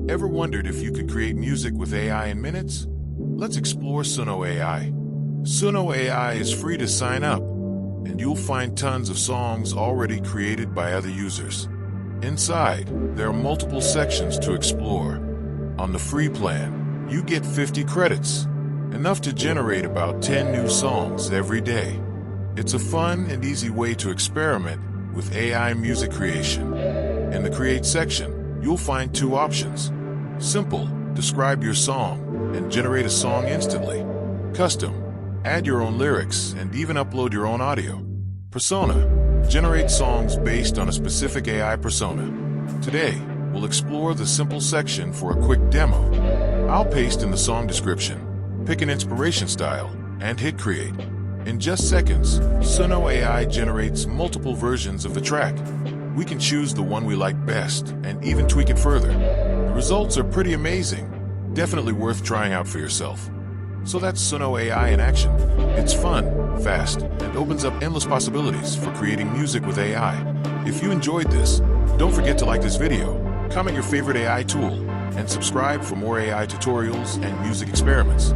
Ever wondered if you could create music with AI in minutes? Let's explore Suno AI. Suno AI is free to sign up, and you'll find tons of songs already created by other users. Inside, there are multiple sections to explore. On the free plan, you get 50 credits, enough to generate about 10 new songs every day. It's a fun and easy way to experiment with AI music creation. In the Create section, you'll find two options. Simple, describe your song and generate a song instantly. Custom, add your own lyrics and even upload your own audio. Persona, generate songs based on a specific AI persona. Today, we'll explore the simple section for a quick demo. I'll paste in the song description, pick an inspiration style, and hit create. In just seconds, Suno AI generates multiple versions of the track. We can choose the one we like best and even tweak it further. The results are pretty amazing. Definitely worth trying out for yourself. So that's Suno AI in action. It's fun, fast, and opens up endless possibilities for creating music with AI. If you enjoyed this, don't forget to like this video, comment your favorite AI tool, and subscribe for more AI tutorials and music experiments.